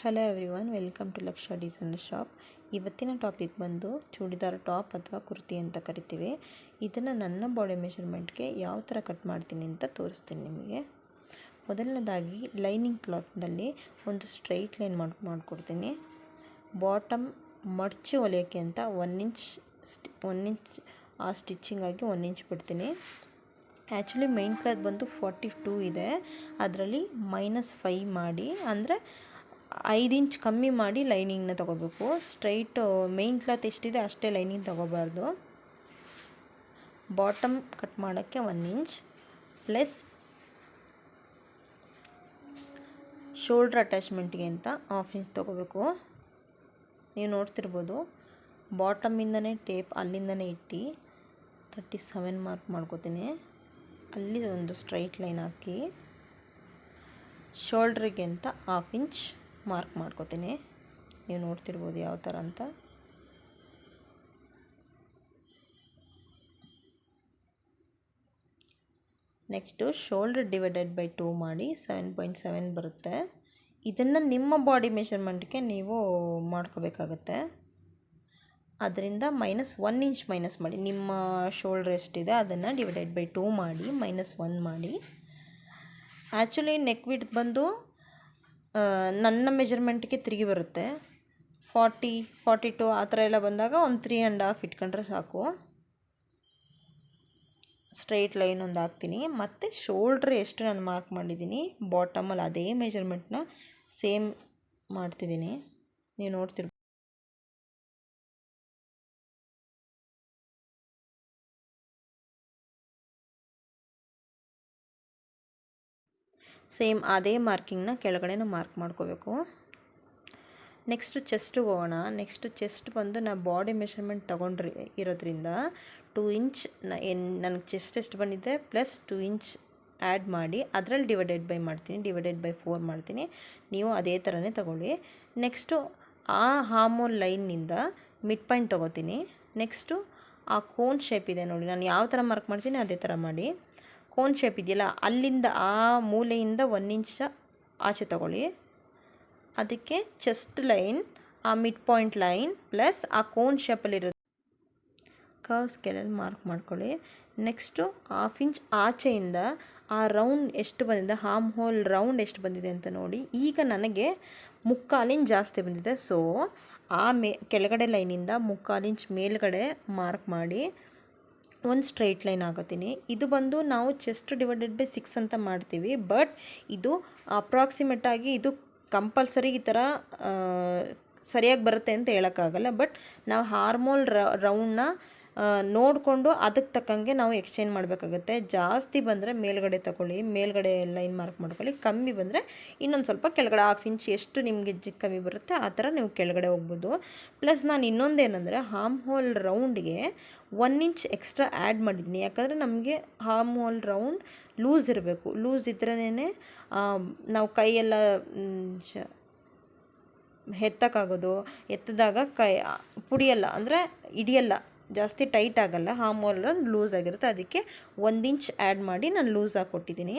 Hello everyone, welcome to Laksha designer shop. ಇವತ್ತಿನ topic ಬಂದು churidar top ಅಥವಾ ಕುರ್ತಿ ಅಂತ ಕರಿತೀವಿ. ಇದನ್ನು ನನ್ನ ಬಾಡಿ ಮೆಷರ್ಮೆಂಟ್ಗೆ ಯಾವ ಥರ ಕಟ್ ಮಾಡ್ತೀನಿ ಅಂತ ತೋರಿಸ್ತೀನಿ ನಿಮಗೆ. ಮೊದಲನೇದಾಗಿ ಲೈನಿಂಗ್ ಕ್ಲಾತ್ನಲ್ಲಿ ಒಂದು ಸ್ಟ್ರೈಟ್ ಲೈನ್ ಮಾಡಿಕೊಡ್ತೀನಿ. ಬಾಟಮ್ ಮಡಚಿ ಹೊಲಿಯೋಕ್ಕೆ ಅಂತ 1 ಇಂಚ್ ಆ ಸ್ಟಿಚ್ಚಿಂಗಾಗಿ 1 ಇಂಚ್ ಬಿಡ್ತೀನಿ. ಆ್ಯಕ್ಚುಲಿ ಮೈನ್ ಕ್ಲಾತ್ ಬಂದು 42 ಇದೆ, ಅದರಲ್ಲಿ -5 ಮಾಡಿ, ಅಂದರೆ 5 ಇಂಚ್ ಕಮ್ಮಿ ಮಾಡಿ ಲೈನಿಂಗ್ನ ತೊಗೋಬೇಕು. ಸ್ಟ್ರೈಟ್ ಮೈನ್ ಕ್ಲಾತ್ ಎಷ್ಟಿದೆ ಅಷ್ಟೇ ಲೈನಿಂಗ್ ತೊಗೋಬಾರ್ದು. ಬಾಟಮ್ ಕಟ್ ಮಾಡೋಕ್ಕೆ 1 ಇಂಚ್ ಪ್ಲಸ್ ಶೋಲ್ಡ್ರ್ ಅಟ್ಯಾಚ್ಮೆಂಟ್ಗೆ ಅಂತ 1/2 ಇಂಚ್ ತೊಗೋಬೇಕು. ನೀವು ನೋಡ್ತಿರ್ಬೋದು, ಬಾಟಮಿಂದನೇ ಟೇಪ್ ಅಲ್ಲಿಂದನೇ ಇಟ್ಟು 37 ಮಾರ್ಕ್ ಮಾಡ್ಕೋತೀನಿ. ಅಲ್ಲಿ ಒಂದು ಸ್ಟ್ರೈಟ್ ಲೈನ್ ಹಾಕಿ ಶೋಲ್ಡ್ರಿಗೆ ಅಂತ 1/2 ಇಂಚ್ ಮಾರ್ಕ್ ಮಾಡ್ಕೋತೀನಿ. ನೀವು ನೋಡ್ತಿರ್ಬೋದು ಯಾವ ಥರ ಅಂತ. ನೆಕ್ಸ್ಟು ಶೋಲ್ಡರ್ ಡಿವೈಡೆಡ್ ಬೈ 2 ಮಾಡಿ 7.7 ಬರುತ್ತೆ. ಇದನ್ನು ನಿಮ್ಮ ಬಾಡಿ ಮೆಷರ್ಮೆಂಟ್ಗೆ ನೀವು ಮಾಡ್ಕೋಬೇಕಾಗತ್ತೆ. ಅದರಿಂದ -1 ಇಂಚ್ ಮೈನಸ್ ಮಾಡಿ, ನಿಮ್ಮ ಶೋಲ್ಡ್ರ್ ಎಷ್ಟಿದೆ ಅದನ್ನು ಡಿವೈಡೆಡ್ ಬೈ 2 ಮಾಡಿ -1 ಮಾಡಿ. ಆ್ಯಕ್ಚುಲಿ ನೆಕ್ ವಿಡ್ತ್ ಬಂದು ನನ್ನ ಮೆಜರ್ಮೆಂಟ್ಗೆ 3 ಬರುತ್ತೆ. 40, 42 ಆ ಥರ ಎಲ್ಲ ಬಂದಾಗ ಒಂದು 3.5 ಇಟ್ಕೊಂಡ್ರೆ ಸಾಕು. ಸ್ಟ್ರೈಟ್ ಲೈನ್ ಒಂದು ಹಾಕ್ತೀನಿ. ಮತ್ತು ಶೋಲ್ಡ್ರ್ ಎಷ್ಟು ನಾನು ಮಾರ್ಕ್ ಮಾಡಿದ್ದೀನಿ ಬಾಟಮಲ್ಲಿ ಅದೇ ಮೆಜರ್ಮೆಂಟ್ನ ಸೇಮ್ ಮಾಡ್ತಿದ್ದೀನಿ. ನೀವು ನೋಡ್ತಿರ್ಬೋದು. ಸೇಮ್ ಅದೇ ಮಾರ್ಕಿಂಗ್ನ ಕೆಳಗಡೆನೂ ಮಾರ್ಕ್ ಮಾಡ್ಕೋಬೇಕು. ನೆಕ್ಸ್ಟು ಚೆಸ್ಟಿಗೆ ಹೋಗೋಣ. ನೆಕ್ಸ್ಟು ಚೆಸ್ಟ್ ಬಂದು ನಾನು ಬಾಡಿ ಮೆಷರ್ಮೆಂಟ್ ಇರೋದ್ರಿಂದ 2 ಇಂಚ್ ನನಗೆ ಚೆಸ್ಟ್ ಎಷ್ಟು ಬಂದಿದೆ ಪ್ಲಸ್ 2 ಇಂಚ್ ಆ್ಯಡ್ ಮಾಡಿ ಅದರಲ್ಲಿ ಡಿವೈಡೆಡ್ ಬೈ 4 ಮಾಡ್ತೀನಿ. ನೀವು ಅದೇ ಥರನೇ ತೊಗೊಳ್ಳಿ. ನೆಕ್ಸ್ಟು ಆ ಹಾರ್ಮೋನ್ ಲೈನ್ನಿಂದ ಮಿಡ್ ಪಾಯಿಂಟ್ ತೊಗೋತೀನಿ. ನೆಕ್ಸ್ಟು ಆ ಕೋನ್ ಶೇಪ್ ಇದೆ ನೋಡಿ, ನಾನು ಯಾವ ಥರ ಮಾರ್ಕ್ ಮಾಡ್ತೀನಿ ಅದೇ ಥರ ಮಾಡಿ. ಕೋನ್ ಶೇಪ್ ಇದೆಯಲ್ಲ, ಅಲ್ಲಿಂದ ಆ ಮೂಲೆಯಿಂದ 1 ಇಂಚ್ ಆಚೆ ತಗೊಳ್ಳಿ. ಅದಕ್ಕೆ ಚೆಸ್ಟ್ ಲೈನ್, ಆ ಮಿಡ್ ಪಾಯಿಂಟ್ ಲೈನ್ ಪ್ಲಸ್ ಆ ಕೋನ್ ಶೇಪಲ್ಲಿರೋದು ಕರ್ವ್ ಸ್ಕೇಲಲ್ಲಿ ಮಾರ್ಕ್ ಮಾಡ್ಕೊಳ್ಳಿ. ನೆಕ್ಸ್ಟು 1/2 ಇಂಚ್ ಆಚೆಯಿಂದ ಆ ರೌಂಡ್ ಎಷ್ಟು ಬಂದಿದೆ, ಹಾರ್ಮ್ ಹೋಲ್ ರೌಂಡ್ ಎಷ್ಟು ಬಂದಿದೆ ಅಂತ ನೋಡಿ. ಈಗ ನನಗೆ 3/4 ಇಂಚ್ ಜಾಸ್ತಿ ಬಂದಿದೆ. ಸೊ ಆ ಕೆಳಗಡೆ ಲೈನಿಂದ 3/4 ಇಂಚ್ ಮೇಲ್ಗಡೆ ಮಾರ್ಕ್ ಮಾಡಿ ಒಂದು ಸ್ಟ್ರೈಟ್ ಲೈನ್ ಹಾಕೋತೀನಿ. ಇದು ಬಂದು ನಾವು ಚೆಸ್ಟ್ ಡಿವೈಡೆಡ್ ಬೈ 6 ಅಂತ ಮಾಡ್ತೀವಿ. ಬಟ್ ಇದು ಅಪ್ರಾಕ್ಸಿಮೇಟಾಗಿ ಇದು ಕಂಪಲ್ಸರಿ ಈ ಥರ ಸರಿಯಾಗಿ ಬರುತ್ತೆ ಅಂತ ಹೇಳೋಕ್ಕಾಗಲ್ಲ. ಬಟ್ ನಾವು ಹಾರ್ಮೋಲ್ ರೌಂಡ್ನ ನೋಡಿಕೊಂಡು ಅದಕ್ಕೆ ತಕ್ಕಂಗೆ ನಾವು ಎಕ್ಸ್ಚೇಂಜ್ ಮಾಡಬೇಕಾಗುತ್ತೆ. ಜಾಸ್ತಿ ಬಂದರೆ ಮೇಲ್ಗಡೆ ತಗೊಳ್ಳಿ, ಮೇಲ್ಗಡೆ ಲೈನ್ ಮಾರ್ಕ್ ಮಾಡ್ಕೊಳ್ಳಿ. ಕಮ್ಮಿ ಬಂದರೆ ಇನ್ನೊಂದು ಸ್ವಲ್ಪ ಕೆಳಗಡೆ 1/2 ಇಂಚ್ ಎಷ್ಟು ನಿಮಗೆ ಕಮ್ಮಿ ಬರುತ್ತೆ ಆ ಥರ ನೀವು ಕೆಳಗಡೆ ಹೋಗ್ಬೋದು. ಪ್ಲಸ್ ನಾನು ಇನ್ನೊಂದೇನೆಂದರೆ ಹಾರ್ಮ್ ಹೋಲ್ ರೌಂಡ್ಗೆ 1 ಇಂಚ್ ಎಕ್ಸ್ಟ್ರಾ ಆ್ಯಡ್ ಮಾಡಿದ್ದೀನಿ. ಯಾಕಂದರೆ ನಮಗೆ ಹಾರ್ಮ್ ಹೋಲ್ ರೌಂಡ್ ಲೂಸ್ ಇರಬೇಕು. ಲೂಸ್ ಇದ್ರೇ ನಾವು ಕೈಯೆಲ್ಲ ಎತ್ತಕ್ಕಾಗೋದು. ಎತ್ತಿದಾಗ ಕೈ ಪುಡಿಯಲ್ಲ, ಅಂದರೆ ಹಿಡಿಯಲ್ಲ, ಜಾಸ್ತಿ ಟೈಟ್ ಆಗಲ್ಲ. ಹಾರ್ಮ್ ಹೋಲ್ ಲೂಸ್ ಆಗಿರುತ್ತೆ. ಅದಕ್ಕೆ 1 ಇಂಚ್ ಆ್ಯಡ್ ಮಾಡಿ ನಾನು ಲೂಸ್ ಹಾಕ್ಕೊಟ್ಟಿದ್ದೀನಿ.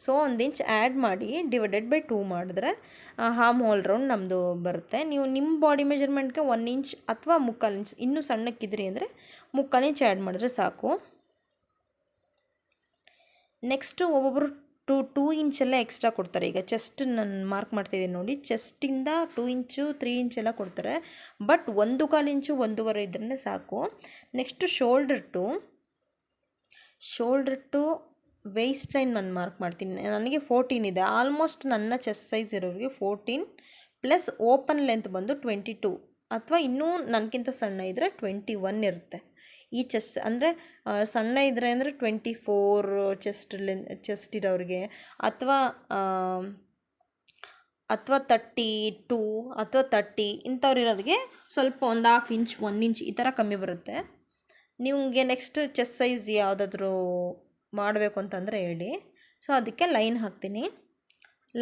ಸೊ 1 ಇಂಚ್ ಆ್ಯಡ್ ಮಾಡಿ ಡಿವೈಡೆಡ್ ಬೈ 2 ಮಾಡಿದ್ರೆ ಹಾರ್ಮ್ ಹೋಲ್ ರೌಂಡ್ ನಮ್ಮದು ಬರುತ್ತೆ. ನೀವು ನಿಮ್ಮ ಬಾಡಿ ಮೆಜರ್ಮೆಂಟ್ಗೆ 1 ಇಂಚ್ ಅಥವಾ 3/4 ಇಂಚ್ ಇನ್ನೂ ಸಣ್ಣಕ್ಕಿದ್ರಿ ಅಂದರೆ 3/4 ಇಂಚ್ ಆ್ಯಡ್ ಮಾಡಿದ್ರೆ ಸಾಕು. ನೆಕ್ಸ್ಟು ಒಬ್ಬೊಬ್ಬರು 2 ಇಂಚೆಲ್ಲ ಎಕ್ಸ್ಟ್ರಾ ಕೊಡ್ತಾರೆ. ಈಗ ಚೆಸ್ಟ್ ನಾನು ಮಾರ್ಕ್ ಮಾಡ್ತಾಯಿದ್ದೀನಿ ನೋಡಿ, ಚೆಸ್ಟಿಂದ 2 ಇಂಚು 3 ಇಂಚ್ ಎಲ್ಲ ಕೊಡ್ತಾರೆ. ಬಟ್ 1/4 ಇಂಚು 1.5 ಇದ್ರೇ ಸಾಕು. Next shoulder to waist line ನಾನು ಮಾರ್ಕ್ ಮಾಡ್ತೀನಿ. ನನಗೆ 14 ಇದೆ. ಆಲ್ಮೋಸ್ಟ್ ನನ್ನ ಚೆಸ್ಟ್ ಸೈಜ್ ಇರೋರಿಗೆ 14 ಪ್ಲಸ್ ಓಪನ್ ಲೆಂತ್ ಬಂದು 22, ಅಥವಾ ಇನ್ನೂ ನನಗಿಂತ ಸಣ್ಣ ಇದ್ದರೆ 21 ಇರುತ್ತೆ. ಈ ಚೆಸ್ಟ್ ಅಂದರೆ ಸಣ್ಣ ಇದ್ದರೆ ಅಂದರೆ 24 ಚೆಸ್ಟ್ ಇರೋರಿಗೆ, ಅಥವಾ 32 ಅಥವಾ 30 ಇಂಥವ್ರು ಇರೋರಿಗೆ ಸ್ವಲ್ಪ 1/2 ಇಂಚ್ 1 ಇಂಚ್ ಈ ಥರ ಕಮ್ಮಿ ಬರುತ್ತೆ. ನಿಮಗೆ ನೆಕ್ಸ್ಟ್ ಚೆಸ್ಟ್ ಸೈಜ್ ಯಾವುದಾದ್ರೂ ಮಾಡಬೇಕು ಅಂತಂದರೆ ಹೇಳಿ. ಸೊ ಅದಕ್ಕೆ ಲೈನ್ ಹಾಕ್ತೀನಿ.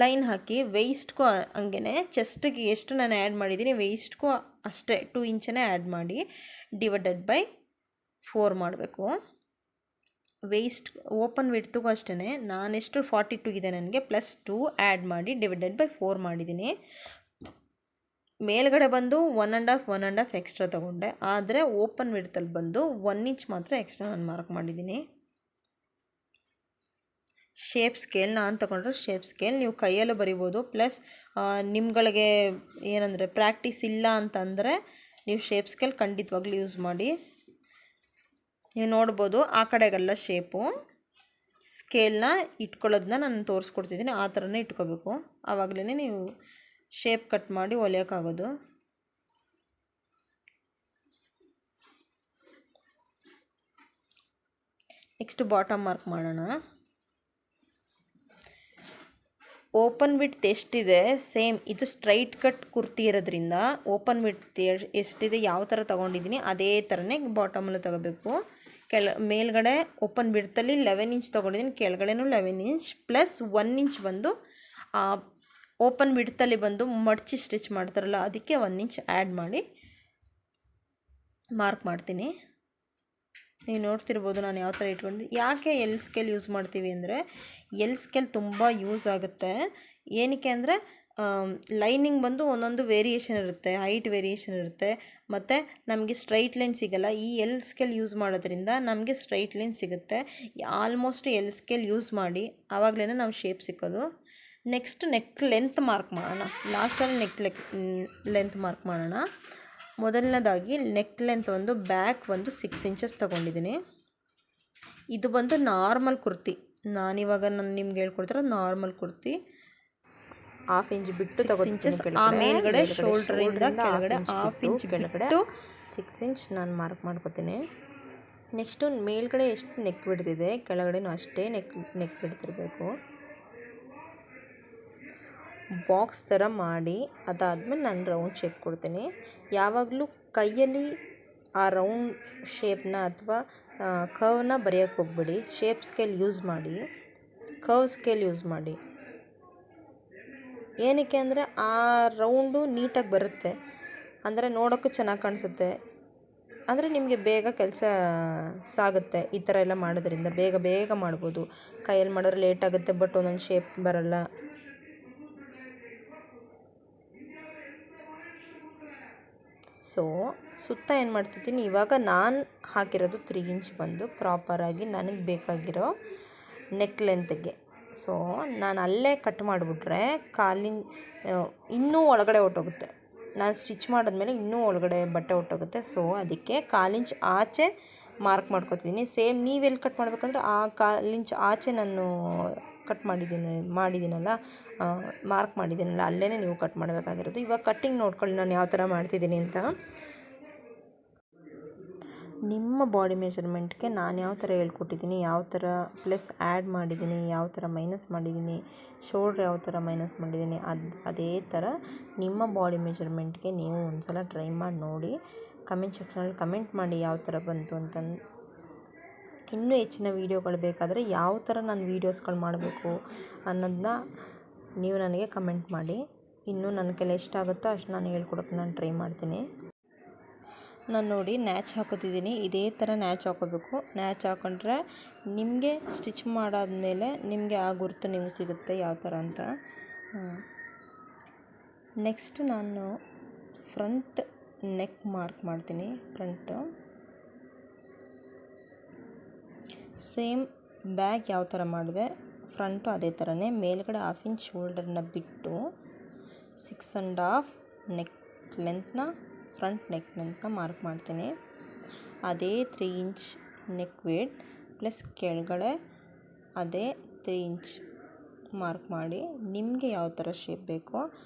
ಲೈನ್ ಹಾಕಿ ವೇಸ್ಟ್ಗೂ ಹಂಗೆ ಚೆಸ್ಟಿಗೆ ಎಷ್ಟು ನಾನು ಆ್ಯಡ್ ಮಾಡಿದ್ದೀನಿ ವೇಸ್ಟ್ಗೂ ಅಷ್ಟೇ 2 ಇಂಚನ್ನೇ ಆ್ಯಡ್ ಮಾಡಿ ಡಿವೈಡೆಡ್ ಬೈ 4 ಮಾಡಬೇಕು. ವೇಸ್ಟ್ ಓಪನ್ ವಿಡ್ತ್ಗೂ ಅಷ್ಟೇ ನಾನೆಷ್ಟು 42 ಇದೆ ನನಗೆ, +2 ಆ್ಯಡ್ ಮಾಡಿ ಡಿವೈಡೆಡ್ ಬೈ 4 ಮಾಡಿದ್ದೀನಿ. ಮೇಲ್ಗಡೆ ಬಂದು 1.5 ಎಕ್ಸ್ಟ್ರಾ ತೊಗೊಂಡೆ, ಆದರೆ ಓಪನ್ ವಿಡ್ತಲ್ಲಿ ಬಂದು 1 ಇಂಚ್ ಮಾತ್ರ ಎಕ್ಸ್ಟ್ರಾ ನಾನು ಮಾರ್ಕ್ ಮಾಡಿದ್ದೀನಿ. ಶೇಪ್ ಸ್ಕೇಲ್ ನಾನು ತೊಗೊಂಡ್ರೆ ಶೇಪ್ ಸ್ಕೇಲ್, ನೀವು ಕೈಯಲ್ಲೂ ಬರಿಬೋದು. ಪ್ಲಸ್ ನಿಮ್ಗಳಿಗೆ ಏನಂದರೆ ಪ್ರಾಕ್ಟೀಸ್ ಇಲ್ಲ ಅಂತಂದರೆ ನೀವು ಶೇಪ್ ಸ್ಕೇಲ್ ಖಂಡಿತವಾಗ್ಲೂ ಯೂಸ್ ಮಾಡಿ. ನೀವು ನೋಡ್ಬೋದು ಆ ಕಡೆಗೆಲ್ಲ ಶೇಪು ಸ್ಕೇಲ್ನ ಇಟ್ಕೊಳ್ಳೋದನ್ನ ನಾನು ತೋರಿಸ್ಕೊಡ್ತಿದ್ದೀನಿ. ಆ ಥರನೇ ಇಟ್ಕೋಬೇಕು, ಆವಾಗಲೇ ನೀವು ಶೇಪ್ ಕಟ್ ಮಾಡಿ ಹೊಲಿಯೋಕ್ಕಾಗೋದು. ನೆಕ್ಸ್ಟ್ ಬಾಟಮ್ ಮಾರ್ಕ್ ಮಾಡೋಣ. ಓಪನ್ ವಿಡ್ತ್ ಎಷ್ಟಿದೆ ಸೇಮ್ ಇದು ಸ್ಟ್ರೈಟ್ ಕಟ್ ಕುರ್ತಿ ಇರೋದ್ರಿಂದ ಓಪನ್ ವಿಡ್ತ್ ಎಷ್ಟಿದೆ ಯಾವ ಥರ ತೊಗೊಂಡಿದ್ದೀನಿ ಅದೇ ಥರನೇ ಬಾಟಮಲ್ಲೂ ತೊಗೋಬೇಕು. ಮೇಲ್ಗಡೆ ಓಪನ್ ವಿಡ್ತಲ್ಲಿ 11 ಇಂಚ್ ತೊಗೊಂಡಿದ್ದೀನಿ, ಕೆಳಗಡೆನೂ 11 ಇಂಚ್ ಪ್ಲಸ್ 1 ಇಂಚ್ ಬಂದು ಓಪನ್ ವಿಡ್ತಲ್ಲಿ ಬಂದು ಮಡಚಿ ಸ್ಟಿಚ್ ಮಾಡ್ತಾರಲ್ಲ ಅದಕ್ಕೆ 1 ಇಂಚ್ ಆ್ಯಡ್ ಮಾಡಿ ಮಾರ್ಕ್ ಮಾಡ್ತೀನಿ. ನೀವು ನೋಡ್ತಿರ್ಬೋದು ನಾನು ಯಾವ ಥರ ಇಟ್ಕೊಂಡು. ಯಾಕೆ ಎಲ್ ಸ್ಕೇಲ್ ಯೂಸ್ ಮಾಡ್ತೀವಿ ಅಂದರೆ ಎಲ್ ಸ್ಕೇಲ್ ತುಂಬ ಯೂಸ್ ಆಗುತ್ತೆ. ಏನಕ್ಕೆ ಅಂದರೆ ಲೈನಿಂಗ್ ಬಂದು ಒಂದೊಂದು ವೇರಿಯೇಷನ್ ಇರುತ್ತೆ, ಹೈಟ್ ವೇರಿಯೇಷನ್ ಇರುತ್ತೆ, ಮತ್ತು ನಮಗೆ ಸ್ಟ್ರೈಟ್ ಲೈನ್ ಸಿಗೋಲ್ಲ. ಈ ಎಲ್ ಸ್ಕೇಲ್ ಯೂಸ್ ಮಾಡೋದ್ರಿಂದ ನಮಗೆ ಸ್ಟ್ರೈಟ್ ಲೈನ್ ಸಿಗುತ್ತೆ. ಆಲ್ಮೋಸ್ಟ್ ಎಲ್ ಸ್ಕೇಲ್ ಯೂಸ್ ಮಾಡಿ ಆವಾಗಲೇ ನಾವು ಶೇಪ್ ಸಿಕ್ಕೋದು. ನೆಕ್ಸ್ಟ್ ನೆಕ್ ಲೆಂತ್ ಮಾರ್ಕ್ ಮಾಡೋಣ. ಲಾಸ್ಟಲ್ಲಿ ಲೆಂತ್ ಮಾರ್ಕ್ ಮಾಡೋಣ. ಮೊದಲನೇದಾಗಿ ನೆಕ್ ಲೆಂತ್ ಒಂದು ಬ್ಯಾಕ್ ಒಂದು 6 ಇಂಚಸ್ ತೊಗೊಂಡಿದ್ದೀನಿ. ಇದು ಬಂದು ನಾರ್ಮಲ್ ಕುರ್ತಿ, ನಾನಿವಾಗ ನಿಮ್ಗೆ ಹೇಳ್ಕೊಡ್ತಿರೋ ನಾರ್ಮಲ್ ಕುರ್ತಿ. 1/2 ಇಂಚ್ ಬಿಟ್ಟು 6 ಇಂಚಸ್ ಮೇಲ್ಗಡೆ ಶೋಲ್ಡ್ರಿಂದ ಕೆಳಗಡೆ 1/2 ಇಂಚ್ ಬಿಟ್ಟು 6 ಇಂಚ್ ನಾನು ಮಾರ್ಕ್ ಮಾಡ್ಕೊತೀನಿ. ನೆಕ್ಸ್ಟು ಮೇಲ್ಗಡೆ ಎಷ್ಟು ನೆಕ್ ಬಿಡ್ತಿದೆ ಕೆಳಗಡೆನೂ ಅಷ್ಟೇ ನೆಕ್ ಬಿಡ್ತಿರಬೇಕು. ಬಾಕ್ಸ್ ಥರ ಮಾಡಿ ಅದಾದಮೇಲೆ ನಾನು ರೌಂಡ್ ಶೇಪ್ ಕೊಡ್ತೀನಿ. ಯಾವಾಗಲೂ ಕೈಯಲ್ಲಿ ಆ ರೌಂಡ್ ಶೇಪ್ನ ಅಥವಾ ಕರ್ವ್ನ ಬರೆಯೋಕ್ಕೆ ಹೋಗ್ಬೇಡಿ. ಶೇಪ್ ಸ್ಕೇಲ್ ಯೂಸ್ ಮಾಡಿ, ಕರ್ವ್ ಸ್ಕೇಲ್ ಯೂಸ್ ಮಾಡಿ. ಏನಕ್ಕೆ ಅಂದರೆ ಆ ರೌಂಡು ನೀಟಾಗಿ ಬರುತ್ತೆ, ಅಂದರೆ ನೋಡೋಕ್ಕೂ ಚೆನ್ನಾಗಿ ಕಾಣಿಸುತ್ತೆ, ಅಂದರೆ ನಿಮಗೆ ಬೇಗ ಕೆಲಸ ಸಾಗುತ್ತೆ. ಈ ಥರ ಎಲ್ಲ ಮಾಡೋದ್ರಿಂದ ಬೇಗ ಮಾಡ್ಬೋದು. ಕೈಯಲ್ಲಿ ಮಾಡಿದ್ರೆ ಲೇಟ್ ಆಗುತ್ತೆ, ಬಟ್ ಒಂದೊಂದು ಶೇಪ್ ಬರಲ್ಲ. ಸೊ ಸುತ್ತ ಏನು ಮಾಡ್ತಿದ್ದೀನಿ, ಇವಾಗ ನಾನು ಹಾಕಿರೋದು 3 ಇಂಚ್ ಬಂದು ಪ್ರಾಪರಾಗಿ ನನಗೆ ಬೇಕಾಗಿರೋ ನೆಕ್ ಲೆಂತ್ಗೆ. ಸೊ ನಾನು ಅಲ್ಲೇ ಕಟ್ ಮಾಡಿಬಿಟ್ರೆ ಕಾಲಿನ ಇನ್ನೂ ಒಳಗಡೆ ಹೊಟ್ಟೋಗುತ್ತೆ. ನಾನು ಸ್ಟಿಚ್ ಮಾಡಿದ್ಮೇಲೆ ಇನ್ನೂ ಒಳಗಡೆ ಬಟ್ಟೆ ಹೊಟ್ಟೋಗುತ್ತೆ. ಸೊ ಅದಕ್ಕೆ 1/4 ಇಂಚ್ ಆಚೆ ಮಾರ್ಕ್ ಮಾಡ್ಕೊತಿದ್ದೀನಿ. ಸೇಮ್ ನೀವೆಲ್ಲಿ ಕಟ್ ಮಾಡಬೇಕಂದ್ರೆ ಆ 1/4 ಇಂಚ್ ಆಚೆ ನಾನು ಕಟ್ ಮಾಡಿದ್ದೀನಲ್ಲ ಮಾರ್ಕ್ ಮಾಡಿದ್ದೀನಲ್ಲ ಅಲ್ಲೇ ನೀವು ಕಟ್ ಮಾಡಬೇಕಾಗಿರೋದು. ಇವಾಗ ಕಟ್ಟಿಂಗ್ ನೋಡ್ಕೊಳ್ಳಿ ನಾನು ಯಾವ ಥರ ಮಾಡ್ತಿದ್ದೀನಿ ಅಂತ. ನಿಮ್ಮ ಬಾಡಿ ಮೆಜರ್ಮೆಂಟ್ಗೆ ನಾನು ಯಾವ ಥರ ಹೇಳ್ಕೊಟ್ಟಿದ್ದೀನಿ, ಯಾವ ಥರ ಪ್ಲಸ್ ಆ್ಯಡ್ ಮಾಡಿದ್ದೀನಿ, ಯಾವ ಥರ ಮೈನಸ್ ಮಾಡಿದ್ದೀನಿ, ಶೋಲ್ಡ್ರ್ ಯಾವ ಥರ ಮೈನಸ್ ಮಾಡಿದ್ದೀನಿ, ಅದೇ ಥರ ನಿಮ್ಮ ಬಾಡಿ ಮೆಜರ್ಮೆಂಟ್ಗೆ ನೀವು ಒಂದು ಸಲ ಟ್ರೈ ಮಾಡಿ ನೋಡಿ. ಕಮೆಂಟ್ ಸೆಕ್ಷನಲ್ಲಿ ಕಮೆಂಟ್ ಮಾಡಿ ಯಾವ ಥರ ಬಂತು ಅಂತಂದು. ಇನ್ನೂ ಹೆಚ್ಚಿನ ವೀಡಿಯೋಗಳು ಬೇಕಾದರೆ ಯಾವ ಥರ ನಾನು ವೀಡಿಯೋಸ್ಗಳು ಮಾಡಬೇಕು ಅನ್ನೋದನ್ನ ನೀವು ನನಗೆ ಕಮೆಂಟ್ ಮಾಡಿ. ಇನ್ನೂ ನನ್ನ ಕೈಲಿ ಎಷ್ಟಾಗುತ್ತೋ ಅಷ್ಟು ನಾನು ಹೇಳ್ಕೊಡೋಕ್ಕೆ ನಾನು ಟ್ರೈ ಮಾಡ್ತೀನಿ. ನಾನು ನೋಡಿ ನ್ಯಾಚ್ ಹಾಕೋತಿದ್ದೀನಿ, ಇದೇ ಥರ ನ್ಯಾಚ್ ಹಾಕೋಬೇಕು. ನ್ಯಾಚ್ ಹಾಕೊಂಡ್ರೆ ನಿಮಗೆ ಸ್ಟಿಚ್ ಮಾಡಾದಮೇಲೆ ನಿಮಗೆ ಆ ಗುರುತು ನಿಮಗೆ ಸಿಗುತ್ತೆ ಯಾವ ಥರ ಅಂತ. ನೆಕ್ಸ್ಟ್ ನಾನು ಫ್ರಂಟ್ ನೆಕ್ ಮಾರ್ಕ್ ಮಾಡ್ತೀನಿ. ಫ್ರಂಟು ಸೇಮ್ ಬ್ಯಾಕ್ ಯಾವ ಥರ ಮಾಡಿದೆ ಫ್ರಂಟು ಅದೇ ಥರನೇ ಮೇಲ್ಗಡೆ 1/2 ಇಂಚ್ ಶೋಲ್ಡರ್ನ ಬಿಟ್ಟು 6.5 ನೆಕ್ ಲೆಂತ್ನ ಫ್ರಂಟ್ ನೆಕ್ ಲೆಂತ್ನ ಮಾರ್ಕ್ ಮಾಡ್ತೀನಿ. ಅದೇ 3 ಇಂಚ್ ನೆಕ್ ವಿಡ್ತ್ ಪ್ಲಸ್ ಕೆಳಗಡೆ ಅದೇ 3 ಇಂಚ್ ಮಾರ್ಕ್ ಮಾಡಿ ನಿಮಗೆ ಯಾವ ಥರ ಶೇಪ್ ಬೇಕೋ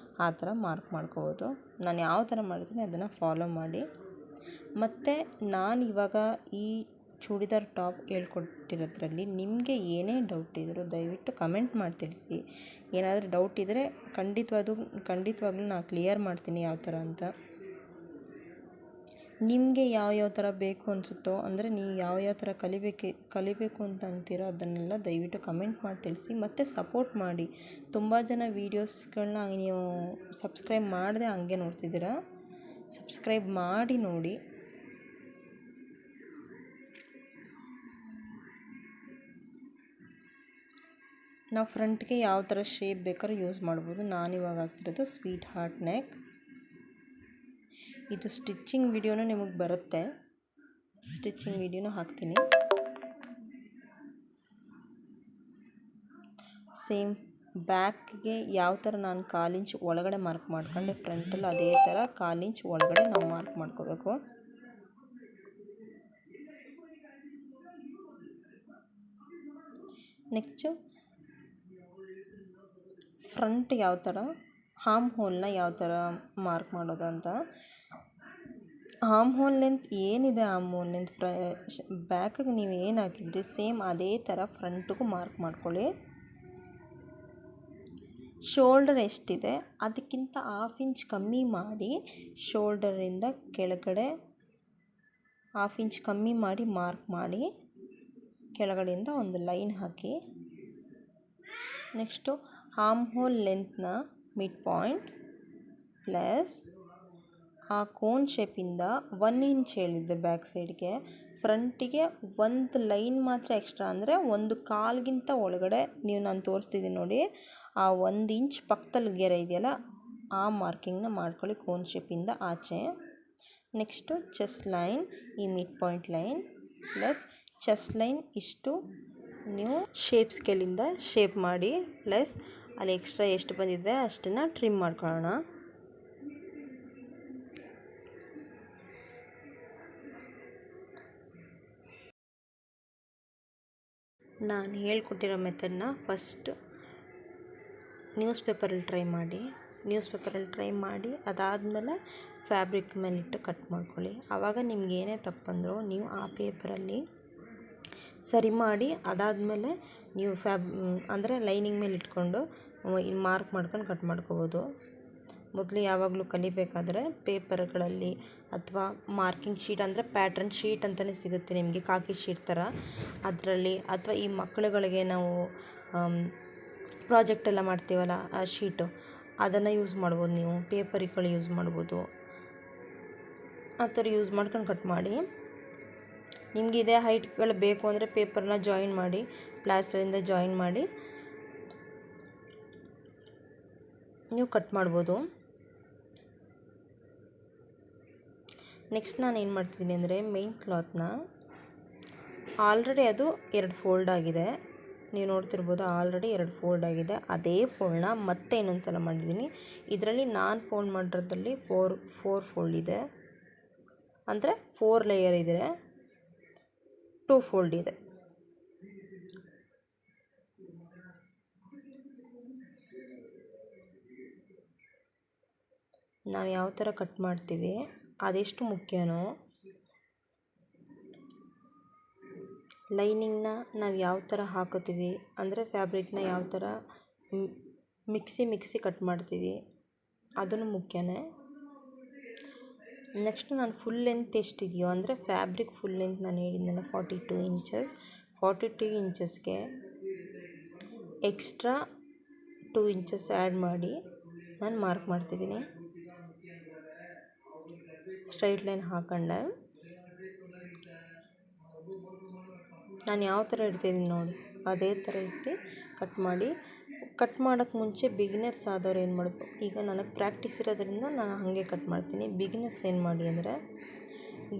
ಆ ಥರ ಮಾರ್ಕ್ ಮಾಡ್ಕೋಬೋದು. ನಾನು ಯಾವ ಥರ ಮಾಡ್ತೀನಿ ಅದನ್ನು ಫಾಲೋ ಮಾಡಿ. ಮತ್ತು ನಾನು ಇವಾಗ ಈ ಚೂಡಿದಾರ್ ಟಾಪ್ ಹೇಳ್ಕೊಟ್ಟಿರೋದ್ರಲ್ಲಿ ನಿಮಗೆ ಏನೇ ಡೌಟ್ ಇದ್ದರೂ ದಯವಿಟ್ಟು ಕಮೆಂಟ್ ಮಾಡಿ ತಿಳಿಸಿ. ಏನಾದರೂ ಡೌಟ್ ಇದ್ದರೆ ಖಂಡಿತವಾಗ್ಲೂ ನಾನು ಕ್ಲಿಯರ್ ಮಾಡ್ತೀನಿ ಯಾವ ಥರ ಅಂತ. ನಿಮಗೆ ಯಾವ ಥರ ಬೇಕು ಅನಿಸುತ್ತೋ, ಅಂದರೆ ನೀವು ಯಾವ ಥರ ಕಲಿಬೇಕು ಅಂತ ಅಂತೀರೋ ಅದನ್ನೆಲ್ಲ ದಯವಿಟ್ಟು ಕಮೆಂಟ್ ಮಾಡಿ ತಿಳಿಸಿ. ಮತ್ತು ಸಪೋರ್ಟ್ ಮಾಡಿ. ತುಂಬ ಜನ ವೀಡಿಯೋಸ್ಗಳನ್ನ ನೀವು ಸಬ್ಸ್ಕ್ರೈಬ್ ಮಾಡದೆ ಹಂಗೆ ನೋಡ್ತಿದ್ದೀರಾ, ಸಬ್ಸ್ಕ್ರೈಬ್ ಮಾಡಿ ನೋಡಿ. ನಾವು ಫ್ರಂಟ್ಗೆ ಯಾವ ಥರ ಶೇಪ್ ಬೇಕಾದ್ರೂ ಯೂಸ್ ಮಾಡ್ಬೋದು. ನಾನಿವಾಗ ಹಾಕ್ತಿರೋದು ಸ್ವೀಟ್ ಹಾರ್ಟ್ ನೆಕ್. ಇದು ಸ್ಟಿಚಿಂಗ್ ವಿಡಿಯೋನೂ ನಿಮಗೆ ಬರುತ್ತೆ, ಸ್ಟಿಚಿಂಗ್ ವಿಡಿಯೋನೂ ಹಾಕ್ತೀನಿ. ಸೇಮ್ ಬ್ಯಾಕ್ಗೆ ಯಾವ ಥರ ನಾನು 1/4 ಇಂಚ್ ಒಳಗಡೆ ಮಾರ್ಕ್ ಮಾಡ್ಕೊಂಡೆ ಫ್ರಂಟಲ್ಲಿ, ಅದೇ ಥರ 1/4 ಇಂಚ್ ಒಳಗಡೆ ನಾವು ಮಾರ್ಕ್ ಮಾಡ್ಕೋಬೇಕು. ನೆಕ್ಸ್ಟು ಫ್ರಂಟ್ ಯಾವ ಥರ, ಆರ್ಮ್ ಹೋಲ್ನ ಯಾವ ಥರ ಮಾರ್ಕ್ ಮಾಡೋದು ಅಂತ. ಆರ್ಮ್ ಹೋಲ್ ಲೆಂತ್ ಏನಿದೆ, ಆರ್ಮ್ ಹೋಲ್ ಲೆಂತ್ ಬ್ಯಾಕಿಗೆ ನೀವು ಏನು ಹಾಕಿದ್ರಿ ಸೇಮ್ ಅದೇ ಥರ ಫ್ರಂಟಿಗೂ ಮಾರ್ಕ್ ಮಾಡ್ಕೊಳ್ಳಿ. ಶೋಲ್ಡರ್ ಎಷ್ಟಿದೆ ಅದಕ್ಕಿಂತ 1/2 ಇಂಚ್ ಕಮ್ಮಿ ಮಾಡಿ, ಶೋಲ್ಡರಿಂದ ಕೆಳಗಡೆ 1/2 ಇಂಚ್ ಕಮ್ಮಿ ಮಾಡಿ ಮಾರ್ಕ್ ಮಾಡಿ, ಕೆಳಗಡೆಯಿಂದ ಒಂದು ಲೈನ್ ಹಾಕಿ. ನೆಕ್ಸ್ಟು ಆರ್ಮ್ ಹೋಲ್ ಲೆಂತ್ನ ಮಿಡ್ ಪಾಯಿಂಟ್ ಪ್ಲಸ್ ಆ ಕೋನ್ ಶೇಪಿಂದ 1 ಇಂಚ್ ಹೇಳಿದ್ದೆ ಬ್ಯಾಕ್ ಸೈಡ್ಗೆ, ಫ್ರಂಟಿಗೆ ಒಂದು ಲೈನ್ ಮಾತ್ರ ಎಕ್ಸ್ಟ್ರಾ, ಅಂದರೆ 1/4ಗಿಂತ ಒಳಗಡೆ ನೀವು ನಾನು ತೋರಿಸ್ತಿದ್ದೀನಿ ನೋಡಿ, ಆ 1 ಇಂಚ್ ಪಕ್ಕದಲ್ಲಿ ಗೆರೆ ಇದೆಯಲ್ಲ ಆ ಮಾರ್ಕಿಂಗ್ನ ಮಾಡ್ಕೊಳ್ಳಿ ಕೋನ್ ಶೇಪಿಂದ ಆಚೆ. ನೆಕ್ಸ್ಟು ಚೆಸ್ಟ್ ಲೈನ್, ಈ mid point line plus chest line ಇಷ್ಟು ನೀವು ಶೇಪ್ ಸ್ಕೇಲಿಂದ ಶೇಪ್ ಮಾಡಿ, ಪ್ಲಸ್ ಅಲ್ಲಿ ಎಕ್ಸ್ಟ್ರಾ ಎಷ್ಟು ಬಂದಿದೆ ಅಷ್ಟನ್ನು ಟ್ರಿಮ್ ಮಾಡ್ಕೊಳ್ಳೋಣ. ನಾನು ಹೇಳ್ಕೊಟ್ಟಿರೋ ಮೆಥಡ್ನ ಫಸ್ಟ್ ನ್ಯೂಸ್ ಪೇಪರಲ್ಲಿ ಟ್ರೈ ಮಾಡಿ ಅದಾದಮೇಲೆ ಫ್ಯಾಬ್ರಿಕ್ ಮೇಲಿಟ್ಟು ಕಟ್ ಮಾಡ್ಕೊಳ್ಳಿ. ಆವಾಗ ನಿಮ್ಗೆ ಏನೇ ತಪ್ಪು ಬಂದರೂ ನೀವು ಆ ಪೇಪರಲ್ಲಿ ಸರಿ ಮಾಡಿ ಅದಾದಮೇಲೆ ನೀವು ಅಂದರೆ ಲೈನಿಂಗ್ ಮೇಲೆ ಇಟ್ಕೊಂಡು ಮಾರ್ಕ್ ಮಾಡ್ಕೊಂಡು ಕಟ್ ಮಾಡ್ಕೋಬೋದು. ಮೊದಲು ಯಾವಾಗಲೂ ಕಲಿಬೇಕಾದ್ರೆ ಪೇಪರ್ಗಳಲ್ಲಿ ಅಥವಾ ಮಾರ್ಕಿಂಗ್ ಶೀಟ್, ಅಂದರೆ ಪ್ಯಾಟ್ರನ್ ಶೀಟ್ ಅಂತಲೇ ಸಿಗುತ್ತೆ ನಿಮಗೆ, ಕಾಕಿ ಶೀಟ್ ಥರ, ಅದರಲ್ಲಿ ಅಥವಾ ಈ ಮಕ್ಕಳುಗಳಿಗೆ ನಾವು ಪ್ರಾಜೆಕ್ಟ್ ಎಲ್ಲ ಮಾಡ್ತೀವಲ್ಲ ಆ ಶೀಟು, ಅದನ್ನು ಯೂಸ್ ಮಾಡ್ಬೋದು. ನೀವು ಪೇಪರ್ಗಳು ಯೂಸ್ ಮಾಡ್ಬೋದು. ಆ ಥರ ಯೂಸ್ ಮಾಡ್ಕೊಂಡು ಕಟ್ ಮಾಡಿ. ನಿಮಗೆ ಇದೇ ಹೈಟ್ಗಳು ಬೇಕು ಅಂದರೆ ಪೇಪರ್ನ ಜಾಯಿನ್ ಮಾಡಿ, ಪ್ಲಾಸ್ಟರಿಂದ ಜಾಯಿನ್ ಮಾಡಿ ನೀವು ಕಟ್ ಮಾಡ್ಬೋದು. ನೆಕ್ಸ್ಟ್ ನಾನು ಏನು ಮಾಡ್ತಿದ್ದೀನಿ ಅಂದರೆ ಮೇನ್ ಕ್ಲಾತ್ನ ಆಲ್ರೆಡಿ ಅದು 2 ಫೋಲ್ಡ್ ಆಗಿದೆ, ನೀವು ನೋಡ್ತಿರ್ಬೋದು, ಆಲ್ರೆಡಿ 2 ಫೋಲ್ಡ್ ಆಗಿದೆ. ಅದೇ ಫೋಲ್ಡ್ನ ಮತ್ತೆ ಇನ್ನೊಂದು ಸಲ ಮಾಡಿದ್ದೀನಿ. ಇದರಲ್ಲಿ ನಾನು ಫೋಲ್ಡ್ ಮಾಡಿರೋದ್ರಲ್ಲಿ 4 ಫೋಲ್ಡ್ ಇದೆ, ಅಂದರೆ 4 ಲೇಯರ್ ಇದೆ, 2 ಫೋಲ್ಡ್ ಇದೆ. ನಾವು ಯಾವ ಥರ ಕಟ್ ಮಾಡ್ತೀವಿ ಅದೆಷ್ಟು ಮುಖ್ಯನೋ, ಲೈನಿಂಗ್ನ ನಾವು ಯಾವ ಥರ ಹಾಕೋತೀವಿ, ಅಂದರೆ ಫ್ಯಾಬ್ರಿಕ್ನ ಯಾವ ಥರ ಮಿಕ್ಸಿ ಕಟ್ ಮಾಡ್ತೀವಿ ಅದನ್ನು ಮುಖ್ಯನೇ. ನೆಕ್ಸ್ಟ್ ನಾನು ಫುಲ್ ಲೆಂತ್ ಎಷ್ಟಿದೆಯೋ, ಅಂದರೆ ಫ್ಯಾಬ್ರಿಕ್ ಫುಲ್ ಲೆಂತ್ ನಾನು ಹೇಳಿದ್ನಲ್ಲ 42 ಇಂಚಸ್ಗೆ ಎಕ್ಸ್ಟ್ರಾ 2 ಇಂಚಸ್ ಆ್ಯಡ್ ಮಾಡಿ ನಾನು ಮಾರ್ಕ್ ಮಾಡ್ತಿದ್ದೀನಿ. ಸ್ಟ್ರೈಟ್ ಲೈನ್ ಹಾಕೊಂಡೆ. ನಾನು ಯಾವ ಥರ ಇಡ್ತಿದ್ದೀನಿ ನೋಡಿ ಅದೇ ಥರ ಇಟ್ಟು ಕಟ್ ಮಾಡಿ. ಕಟ್ ಮಾಡೋಕ್ಕೆ ಮುಂಚೆ ಬಿಗಿನರ್ಸ್ ಆದವ್ರು ಏನು ಮಾಡಬೇಕು, ಈಗ ನನಗೆ ಪ್ರಾಕ್ಟೀಸ್ ಇರೋದ್ರಿಂದ ನಾನು ಹಾಗೆ ಕಟ್ ಮಾಡ್ತೀನಿ. ಬಿಗಿನರ್ಸ್ ಏನು ಮಾಡಿ ಅಂದರೆ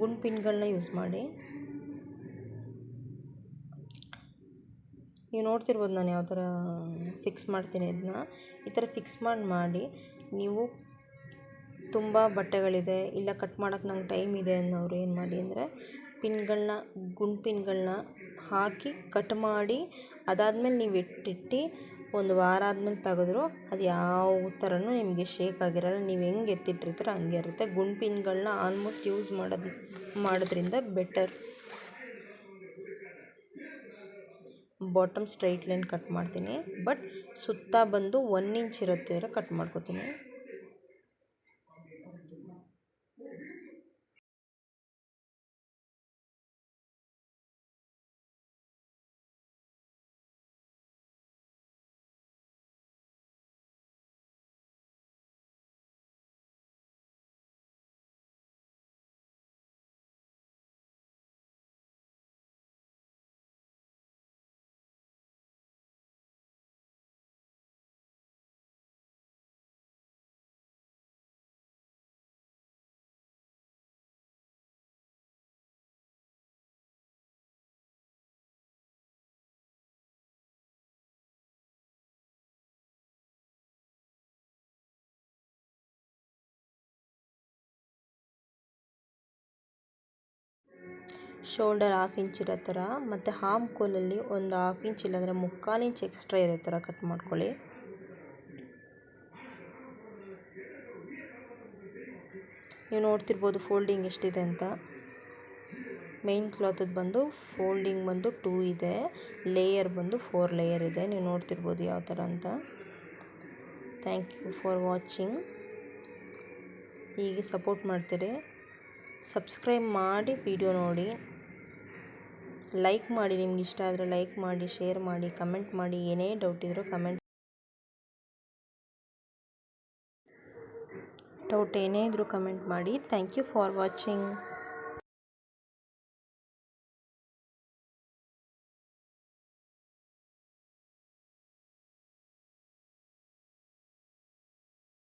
ಗುಂಡು ಪಿನ್ಗಳನ್ನ ಯೂಸ್ ಮಾಡಿ, ನೀವು ನೋಡ್ತಿರ್ಬೋದು ನಾನು ಯಾವ ಥರ ಫಿಕ್ಸ್ ಮಾಡ್ತೀನಿ ಇದನ್ನ. ಈ ಥರ ಫಿಕ್ಸ್ ಮಾಡಿ ನೀವು ತುಂಬ ಬಟ್ಟೆಗಳಿದೆ ಇಲ್ಲ ಕಟ್ ಮಾಡೋಕ್ಕೆ ನಂಗೆ ಟೈಮ್ ಇದೆ ಅನ್ನೋರು ಏನು ಮಾಡಿ ಅಂದರೆ ಗುಂಡು ಪಿನ್ಗಳನ್ನ ಹಾಕಿ ಕಟ್ ಮಾಡಿ, ಅದಾದಮೇಲೆ ನೀವು ಇಟ್ಟಿಟ್ಟು 1 ವಾರ ಆದಮೇಲೆ ತೆಗೆದ್ರು ಅದು ಯಾವ ಥರನೂ ನಿಮಗೆ ಶೇಕ್ ಆಗಿರಲ್ಲ. ನೀವು ಹೆಂಗೆ ಎತ್ತಿಟ್ಟಿರ್ತೀರೋ ಹಂಗೆ ಇರುತ್ತೆ. ಗುಂಡು ಪಿನ್ಗಳನ್ನ ಆಲ್ಮೋಸ್ಟ್ ಯೂಸ್ ಮಾಡೋದ್ರಿಂದ better. Bottom straight line cut ಮಾಡ್ತೀನಿ, ಬಟ್ ಸುತ್ತ ಬಂದು 1 ಇಂಚ್ ಇರುತ್ತೆ ಕಟ್ ಮಾಡ್ಕೊತೀನಿ. ಶೋಲ್ಡರ್ 1/2 ಇಂಚ್ ಇರೋ ಥರ, ಮತ್ತು ಹಾಮ್ ಕೋಲಲ್ಲಿ ಒಂದು 1/2 ಇಂಚ್ ಇಲ್ಲಾಂದರೆ 3/4 ಇಂಚ್ ಎಕ್ಸ್ಟ್ರಾ ಇರೋ ಥರ ಕಟ್ ಮಾಡ್ಕೊಳ್ಳಿ. ನೀವು ನೋಡ್ತಿರ್ಬೋದು ಫೋಲ್ಡಿಂಗ್ ಎಷ್ಟಿದೆ ಅಂತ. ಮೇನ್ ಕ್ಲಾತದ್ದು ಬಂದು ಫೋಲ್ಡಿಂಗ್ ಬಂದು 2 ಇದೆ, ಲೇಯರ್ ಬಂದು 4 ಲೇಯರ್ ಇದೆ. ನೀವು ನೋಡ್ತಿರ್ಬೋದು ಯಾವ ಥರ ಅಂತ. Thank you for watching. ಹೀಗೆ ಸಪೋರ್ಟ್ ಮಾಡ್ತೀರಿ. ಸಬ್ಸ್ಕ್ರೈಬ್ ಮಾಡಿ ವಿಡಿಯೋ ನೋಡಿ, ಲೈಕ್ ಮಾಡಿ. ನಿಮ್ಗೆ ಇಷ್ಟ ಆದರೆ ಲೈಕ್ ಮಾಡಿ, ಶೇರ್ ಮಾಡಿ, ಕಮೆಂಟ್ ಮಾಡಿ. ಏನೇ ಡೌಟ್ ಇದ್ದರೂ ಕಮೆಂಟ್ ಮಾಡಿ. Thank you for watching.